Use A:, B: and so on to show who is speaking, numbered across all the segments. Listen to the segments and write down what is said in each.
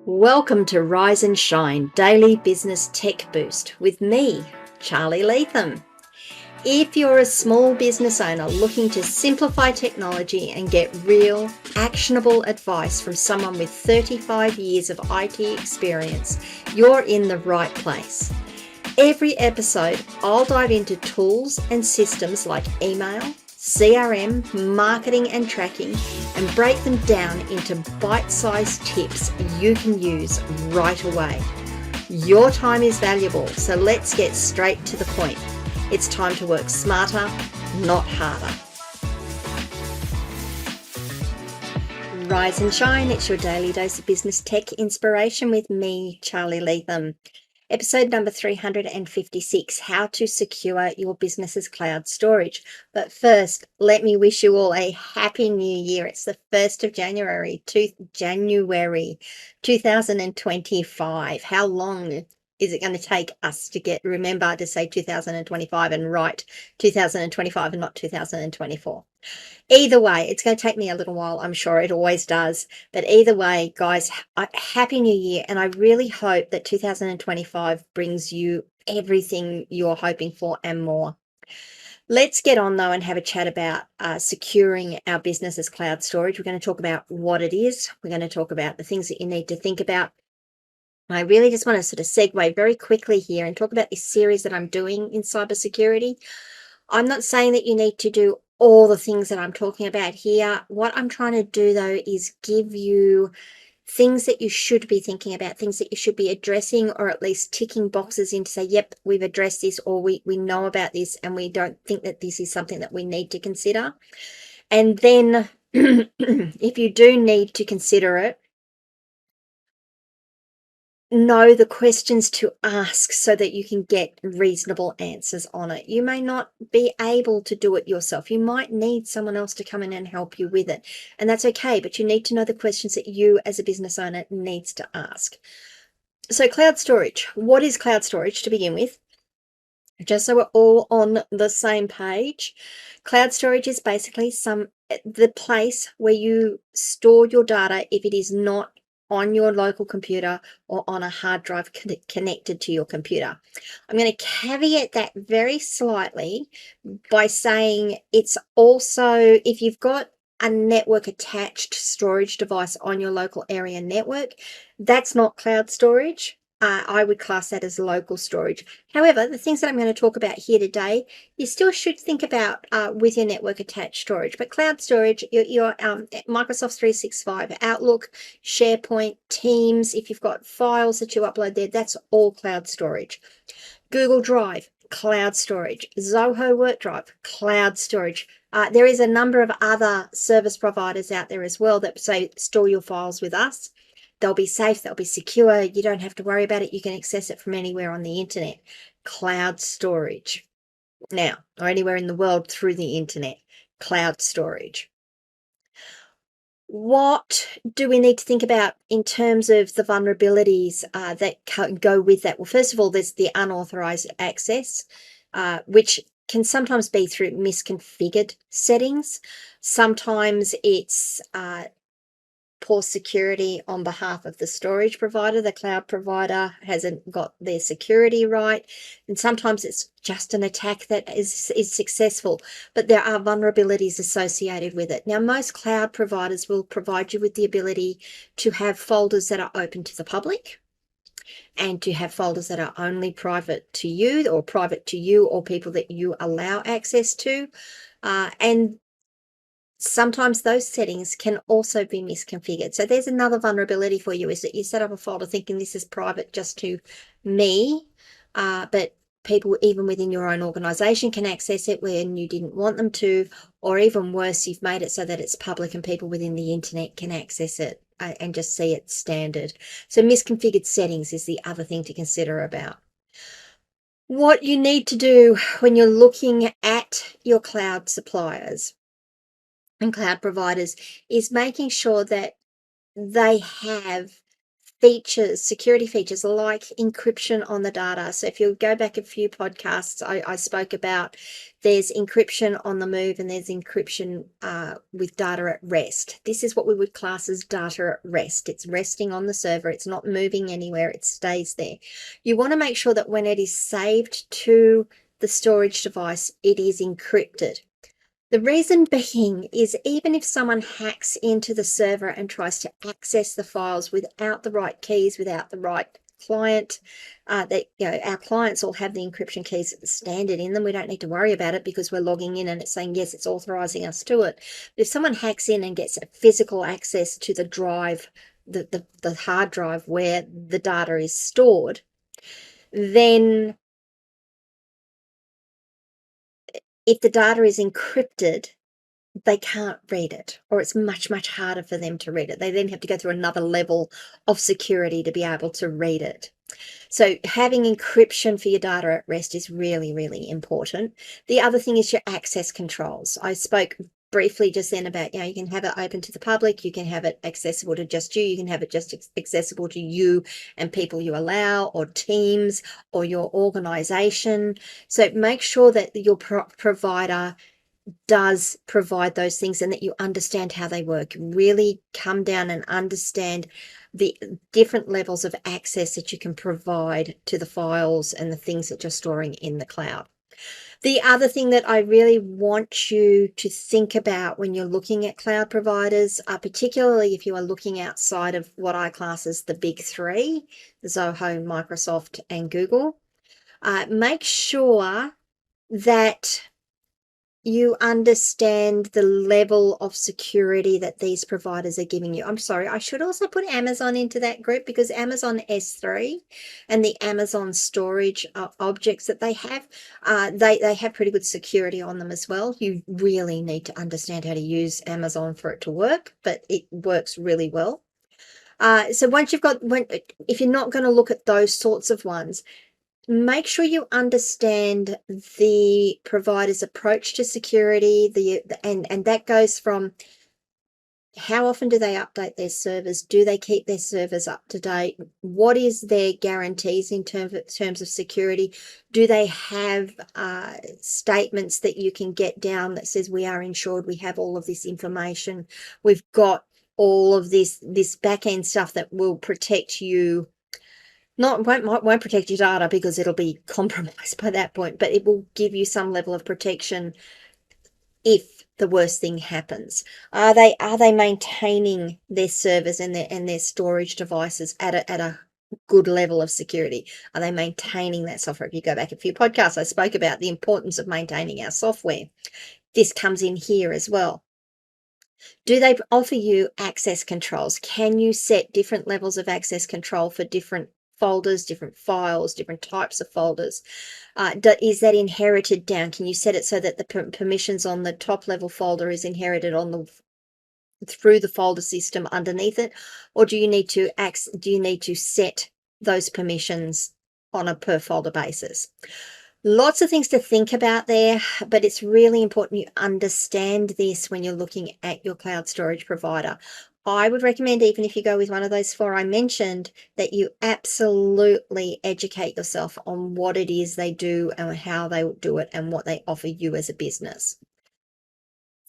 A: Welcome to Rise and Shine Daily Business Tech Boost with me, Charly Leetham. If you're a small business owner looking to simplify technology and get real, actionable advice from someone with 35 years of IT experience, you're in the right place. Every episode, I'll dive into tools and systems like email, CRM, marketing and tracking, and break them down into bite-sized tips you can use right away. Your time is valuable, so let's get straight to the point. It's time to work smarter, not harder. Rise and shine, it's your daily dose of business tech inspiration with me, Charly Leetham. Episode number 356, How to Secure Your Business's Cloud Storage. But first, let me wish you all a happy new year. It's the 1st of January 2025. How long is it going to take us to remember to say 2025 and write 2025 and not 2024? Either way, it's going to take me a little while. I'm sure it always does. But either way, guys, happy new year. And I really hope that 2025 brings you everything you're hoping for and more. Let's get on, though, and have a chat about securing our business's cloud storage. We're going to talk about what it is. We're going to talk about the things that you need to think about. I really just want to sort of segue very quickly here and talk about this series that I'm doing in cybersecurity. I'm not saying that you need to do all the things that I'm talking about here. What I'm trying to do, though, is give you things that you should be thinking about, things that you should be addressing, or at least ticking boxes in to say, yep, we've addressed this, or we know about this, and we don't think that this is something that we need to consider. And then if you do need to consider it, know the questions to ask so that you can get reasonable answers on it. You may not be able to do it yourself. You might need someone else to come in and help you with it. And that's okay, but you need to know the questions that you as a business owner needs to ask. So cloud storage. What is cloud storage to begin with? Just so we're all on the same page. Cloud storage is basically the place where you store your data if it is not on your local computer or on a hard drive connected to your computer. I'm going to caveat that very slightly by saying it's also, if you've got a network attached storage device on your local area network, that's not cloud storage. I would class that as local storage. However, the things that I'm going to talk about here today, you still should think about with your network attached storage. But cloud storage, your Microsoft 365, Outlook, SharePoint, Teams, if you've got files that you upload there, that's all cloud storage. Google Drive, cloud storage. Zoho WorkDrive, cloud storage. There is a number of other service providers out there as well that say store your files with us. They'll be safe, they'll be secure, you don't have to worry about it, you can access it from anywhere on the internet. Cloud storage. Now, or anywhere in the world through the internet. Cloud storage. What do we need to think about in terms of the vulnerabilities that go with that? Well, first of all, there's the unauthorized access, which can sometimes be through misconfigured settings. Sometimes it's poor security on behalf of the storage provider. The cloud provider hasn't got their security right. And sometimes it's just an attack that is successful, but there are vulnerabilities associated with it. Now, most cloud providers will provide you with the ability to have folders that are open to the public and to have folders that are only private to you or people that you allow access to. And sometimes those settings can also be misconfigured. So there's another vulnerability for you, is that you set up a folder thinking this is private just to me, but people even within your own organization can access it when you didn't want them to, or even worse, you've made it so that it's public and people within the internet can access it and just see it standard. So misconfigured settings is the other thing to consider about. What you need to do when you're looking at your cloud suppliers and cloud providers is making sure that they have features, security features like encryption on the data. So if you go back a few podcasts, I spoke about there's encryption on the move and there's encryption with data at rest. This is what we would class as data at rest. It's resting on the server. It's not moving anywhere. It stays there. You want to make sure that when it is saved to the storage device, it is encrypted. The reason being is even if someone hacks into the server and tries to access the files without the right keys, without the right client, our clients all have the encryption keys standard in them. We don't need to worry about it because we're logging in and it's saying, yes, it's authorizing us to it. But if someone hacks in and gets physical access to the drive, the hard drive where the data is stored, then if the data is encrypted, they can't read it, or it's much, much harder for them to read it. They then have to go through another level of security to be able to read it. So having encryption for your data at rest is really, really important. The other thing is your access controls. I spoke briefly just then about, you can have it open to the public, you can have it accessible to just you can have it just accessible to you and people you allow, or teams, or your organization. So make sure that your provider does provide those things and that you understand how they work. Really come down and understand the different levels of access that you can provide to the files and the things that you're storing in the cloud. The other thing that I really want you to think about when you're looking at cloud providers, particularly if you are looking outside of what I class as the big three, Zoho, Microsoft, and Google, make sure that you understand the level of security that these providers are giving you. I'm sorry, I should also put Amazon into that group, because Amazon S3 and the Amazon storage objects that they have pretty good security on them as well. You really need to understand how to use Amazon for it to work, but it works really well. So once if you're not going to look at those sorts of ones, make sure you understand the provider's approach to security, and that goes from how often do they update their servers? Do they keep their servers up to date? What is their guarantees in terms of security? Do they have statements that you can get down that says we are insured, we have all of this information, we've got all of this back end stuff that will protect you? Won't protect your data because it'll be compromised by that point, but it will give you some level of protection if the worst thing happens. Are they maintaining their servers and their storage devices at a good level of security? Are they maintaining that software? If you go back a few podcasts, I spoke about the importance of maintaining our software. This comes in here as well. Do they offer you access controls? Can you set different levels of access control for different folders, different files, different types of folders? Is that inherited down? Can you set it so that the permissions on the top level folder is inherited through the folder system underneath it, or do you need to set those permissions on a per folder basis? Lots of things to think about there, but it's really important you understand this when you're looking at your cloud storage provider. I would recommend, even if you go with one of those four I mentioned, that you absolutely educate yourself on what it is they do and how they do it and what they offer you as a business.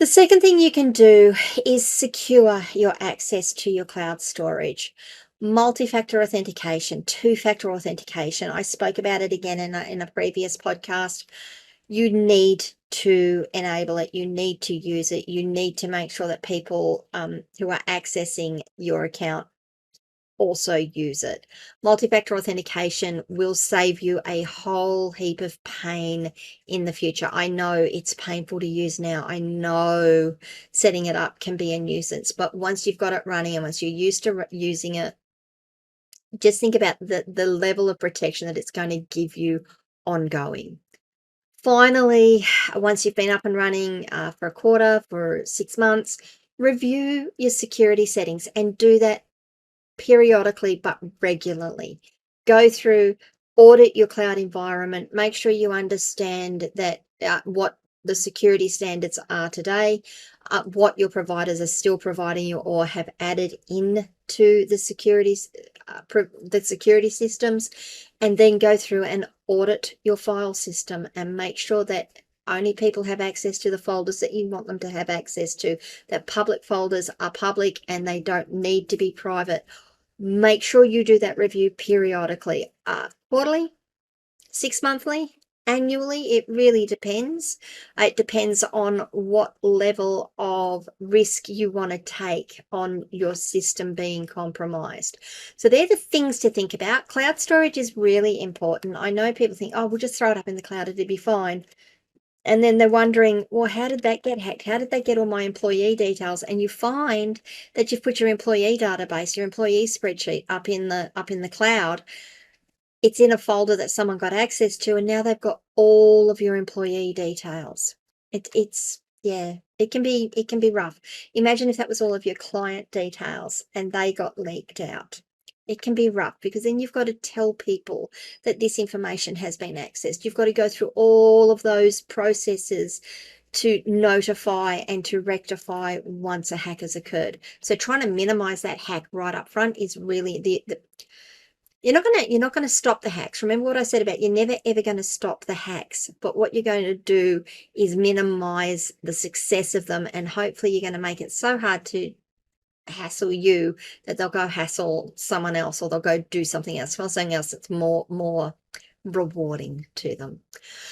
A: The second thing you can do is secure your access to your cloud storage. Multi-factor authentication, two-factor authentication. I spoke about it again in a previous podcast. You need to enable it. You need to use it. You need to make sure that people who are accessing your account also use it. Multi-factor authentication will save you a whole heap of pain in the future. I know it's painful to use now. I know setting it up can be a nuisance, but once you've got it running and once you're used to using it, just think about the level of protection that it's going to give you ongoing. Finally, once you've been up and running for a quarter, for 6 months, review your security settings, and do that periodically but regularly. Go through, audit your cloud environment, make sure you understand that what the security standards are today, what your providers are still providing you or have added in to the security the security systems, and then go through and audit your file system and make sure that only people have access to the folders that you want them to have access to, that public folders are public and they don't need to be private. Make sure you do that review periodically, quarterly, 6 monthly, annually. It really depends. It depends on what level of risk you want to take on your system being compromised. So they're the things to think about. Cloud storage is really important. I know people think, oh, we'll just throw it up in the cloud, it'll be fine. And then they're wondering, well, how did that get hacked? How did they get all my employee details? And you find that you've put your employee database, your employee spreadsheet up in the cloud. It's in a folder that someone got access to, and now they've got all of your employee details. Yeah, it can be rough. Imagine if that was all of your client details and they got leaked out. It can be rough, because then you've got to tell people that this information has been accessed. You've got to go through all of those processes to notify and to rectify once a hack has occurred. So trying to minimize that hack right up front is really you're not gonna stop the hacks. Remember what I said about you're never ever going to stop the hacks, but what you're going to do is minimize the success of them, and hopefully you're going to make it so hard to hassle you that they'll go hassle someone else, or they'll go do something else, that's more rewarding to them.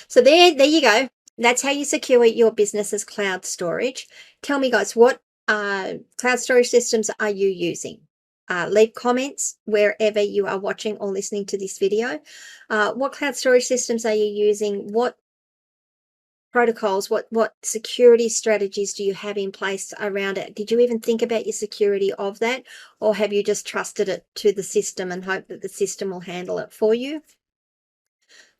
A: So there you go. That's how you secure your business's cloud storage. Tell me, guys, what cloud storage systems are you using? Leave comments wherever you are watching or listening to this video. What cloud storage systems are you using? What protocols, what security strategies do you have in place around it? Did you even think about your security of that, or have you just trusted it to the system and hope that the system will handle it for you?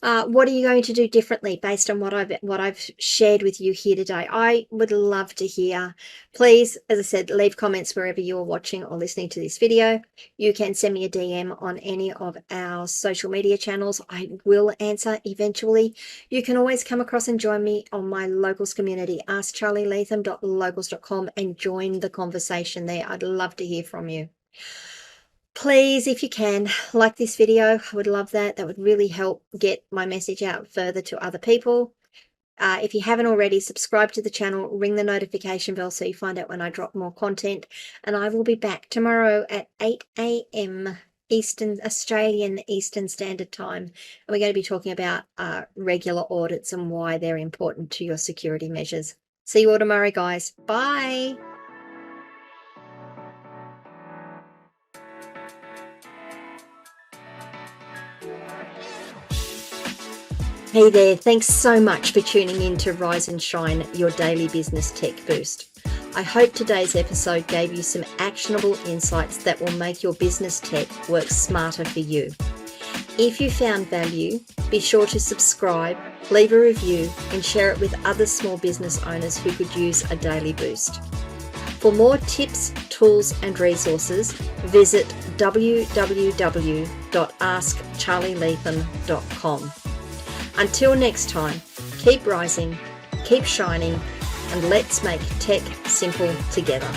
A: What are you going to do differently based on what I've shared with you here today? I would love to hear. Please, as I said, leave comments wherever you are watching or listening to this video. You can send me a DM on any of our social media channels. I will answer eventually. You can always come across and join me on my locals community, askcharlyleetham.locals.com, and join the conversation there. I'd love to hear from you. Please, if you can, like this video. I would love that. That would really help get my message out further to other people. If you haven't already, subscribe to the channel, ring the notification bell so you find out when I drop more content. And I will be back tomorrow at 8 a.m. Australian Eastern Standard Time. And we're going to be talking about regular audits and why they're important to your security measures. See you all tomorrow, guys. Bye. Hey there, thanks so much for tuning in to Rise and Shine, your daily business tech boost. I hope today's episode gave you some actionable insights that will make your business tech work smarter for you. If you found value, be sure to subscribe, leave a review, and share it with other small business owners who could use a daily boost. For more tips, tools, and resources, visit www.askcharlyleetham.com. Until next time, keep rising, keep shining, and let's make tech simple together.